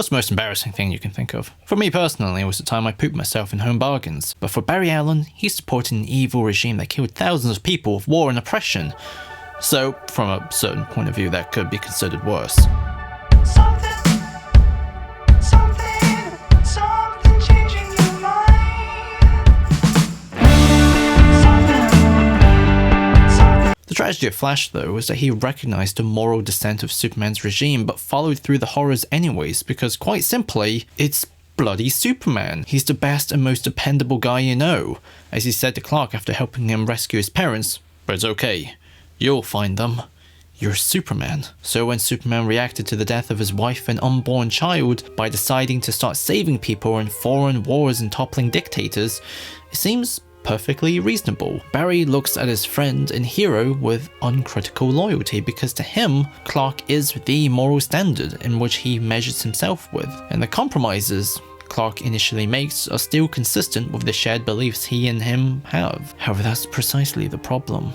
What's the most embarrassing thing you can think of? For me personally, it was the time I pooped myself in Home Bargains. But for Barry Allen, he supported an evil regime that killed thousands of people with war and oppression. So, from a certain point of view, that could be considered worse. The tragedy of Flash, though, is that he recognized the moral descent of Superman's regime but followed through the horrors anyways because, quite simply, it's bloody Superman. He's the best and most dependable guy you know. As he said to Clark after helping him rescue his parents, "But it's okay. You'll find them. You're Superman." So when Superman reacted to the death of his wife and unborn child by deciding to start saving people in foreign wars and toppling dictators, it seems perfectly reasonable. Barry looks at his friend and hero with uncritical loyalty because to him, Clark is the moral standard in which he measures himself with, and the compromises Clark initially makes are still consistent with the shared beliefs he and him have. However, that's precisely the problem.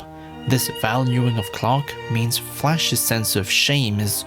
This valuing of Clark means Flash's sense of shame is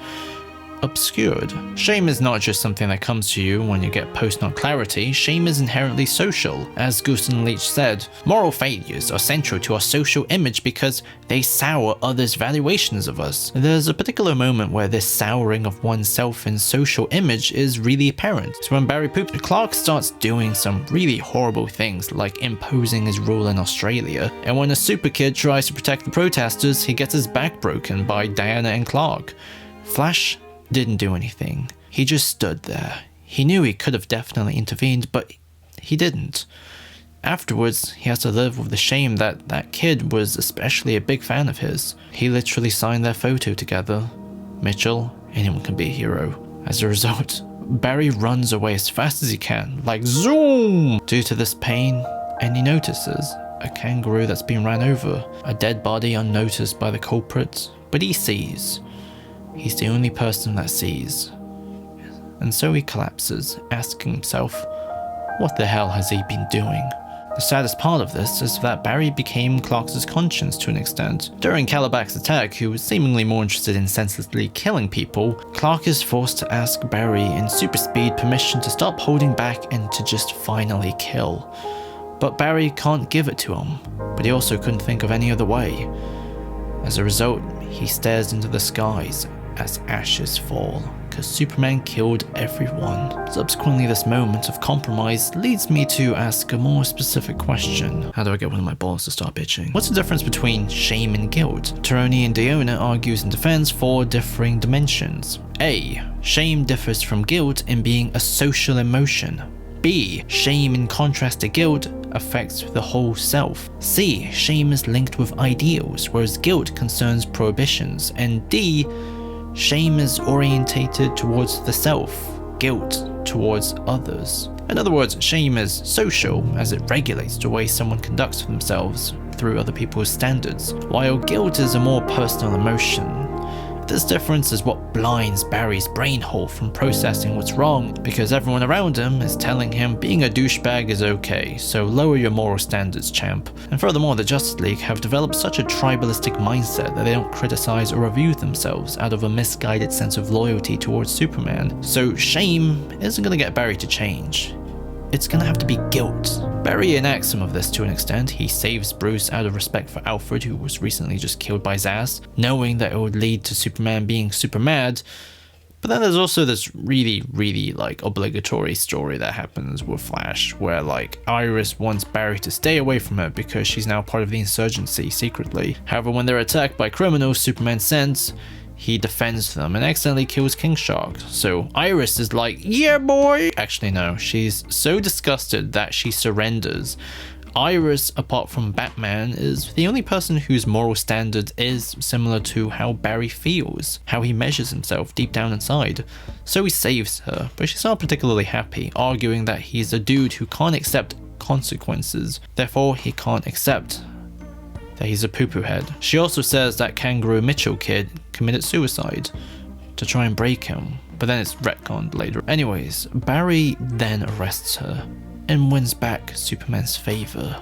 obscured. Shame is not just something that comes to you when you get post-nut clarity. Shame is inherently social. As Easton Leach said, moral failures are central to our social image because they sour others' valuations of us. There's a particular moment where this souring of oneself in social image is really apparent. So when Barry pooped, Clark starts doing some really horrible things like imposing his rule in Australia, and when a super kid tries to protect the protesters, he gets his back broken by Diana and Clark. Flash didn't do anything. He just stood there. He knew he could have definitely intervened, but he didn't. Afterwards, he has to live with the shame that that kid was especially a big fan of his. He literally signed their photo together. Mitchell, anyone can be a hero. As a result, Barry runs away as fast as he can, like zoom! Due to this pain, and he notices a kangaroo that's been ran over, a dead body unnoticed by the culprits, but he sees. He's the only person that sees. And so he collapses, asking himself, what the hell has he been doing? The saddest part of this is that Barry became Clark's conscience to an extent. During Caliban's attack, who was seemingly more interested in senselessly killing people, Clark is forced to ask Barry in super speed permission to stop holding back and to just finally kill. But Barry can't give it to him, but he also couldn't think of any other way. As a result, he stares into the skies as ashes fall, because Superman killed everyone. Subsequently, this moment of compromise leads me to ask a more specific question. How do I get one of my balls to stop itching? What's the difference between shame and guilt? Teroni and Diona argues in defense for differing dimensions. A. Shame differs from guilt in being a social emotion. B. Shame, in contrast to guilt, affects the whole self. C. Shame is linked with ideals, whereas guilt concerns prohibitions. And D. Shame is orientated towards the self, guilt towards others. In other words, shame is social, as it regulates the way someone conducts themselves through other people's standards, while guilt is a more personal emotion. This difference is what blinds Barry's brain hole from processing what's wrong, because everyone around him is telling him being a douchebag is okay, so lower your moral standards, champ. And furthermore, the Justice League have developed such a tribalistic mindset that they don't criticize or review themselves out of a misguided sense of loyalty towards Superman. So shame isn't going to get Barry to change. It's gonna have to be guilt. Barry enacts some of this to an extent. He saves Bruce out of respect for Alfred, who was recently just killed by Zsasz, knowing that it would lead to Superman being super mad. But then there's also this really obligatory story that happens with Flash, where Iris wants Barry to stay away from her because she's now part of the insurgency secretly. However, when they're attacked by criminals Superman sends, he defends them and accidentally kills King Shark. So Iris is like, yeah boy! Actually no, she's so disgusted that she surrenders. Iris, apart from Batman, is the only person whose moral standard is similar to how Barry feels, how he measures himself deep down inside. So he saves her, but she's not particularly happy, arguing that he's a dude who can't accept consequences, therefore he can't accept that he's a poo-poo head. She also says that Kangaroo Mitchell kid committed suicide to try and break him, but then it's retconned later. Anyways, Barry then arrests her and wins back Superman's favor,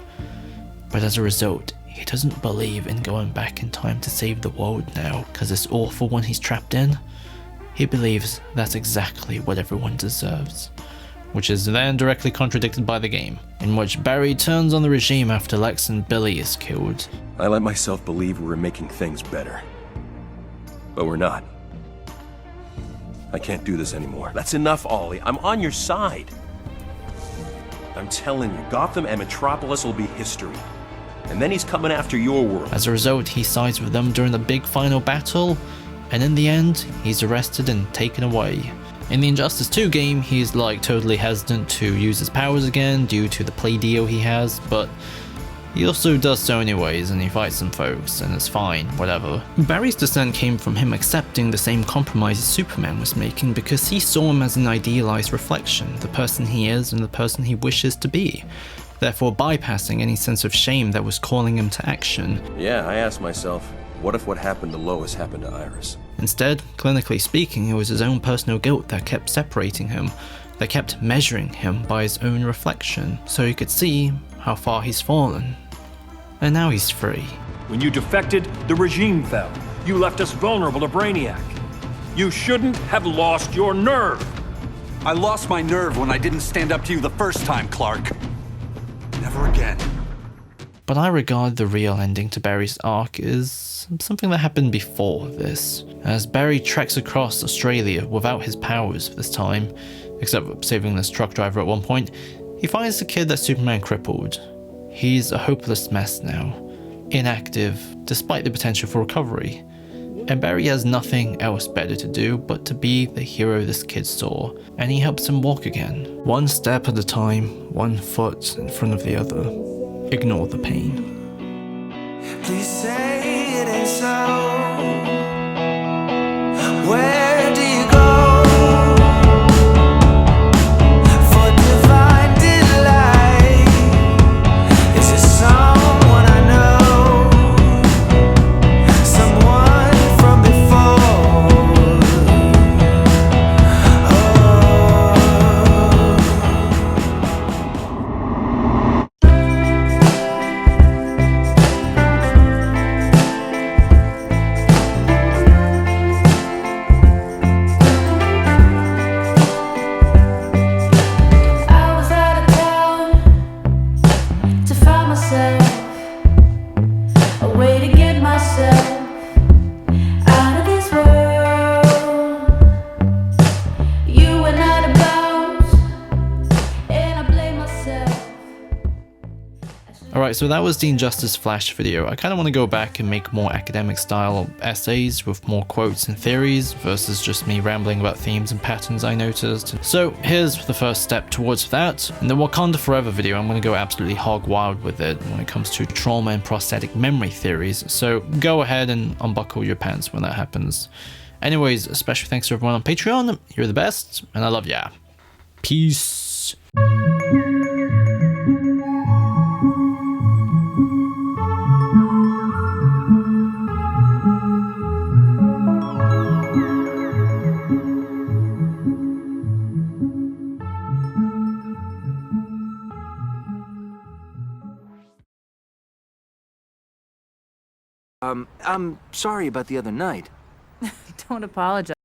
but as a result, he doesn't believe in going back in time to save the world now, because this awful one he's trapped in, he believes that's exactly what everyone deserves. Which is then directly contradicted by the game, in which Barry turns on the regime after Lex and Billy is killed. I let myself believe we were making things better. But we're not. I can't do this anymore. That's enough, Ollie. I'm on your side. I'm telling you, Gotham and Metropolis will be history. And then he's coming after your world. As a result, he sides with them during the big final battle, and in the end, he's arrested and taken away. In the Injustice 2 game, he's like totally hesitant to use his powers again due to the plea deal he has, but he also does so anyways, and he fights some folks, and it's fine, whatever. Barry's descent came from him accepting the same compromises Superman was making because he saw him as an idealized reflection, the person he is and the person he wishes to be, therefore bypassing any sense of shame that was calling him to action. Yeah, I asked myself, what if what happened to Lois happened to Iris? Instead, clinically speaking, it was his own personal guilt that kept separating him, that kept measuring him by his own reflection, so he could see how far he's fallen. And now he's free. When you defected, the regime fell. You left us vulnerable to Brainiac. You shouldn't have lost your nerve. I lost my nerve when I didn't stand up to you the first time, Clark. Never again. But I regard the real ending to Barry's arc as something that happened before this, as Barry treks across Australia without his powers this time, except for saving this truck driver at one point. He finds the kid that Superman crippled. He's a hopeless mess now, inactive despite the potential for recovery, and Barry has nothing else better to do but to be the hero this kid saw, and he helps him walk again. One step at a time, one foot in front of the other. Ignore the pain. Please say it ain't so. Where do you go for divine delight? Is it someone I know? Someone from before? Alright, so that was the Injustice Flash video. I kind of want to go back and make more academic style essays with more quotes and theories versus just me rambling about themes and patterns I noticed. So here's the first step towards that. In the Wakanda Forever video, I'm going to go absolutely hog wild with it when it comes to trauma and prosthetic memory theories, so go ahead and unbuckle your pants when that happens. Anyways, a special thanks to everyone on Patreon. You're the best, and I love ya. Peace. I'm sorry about the other night. Don't apologize.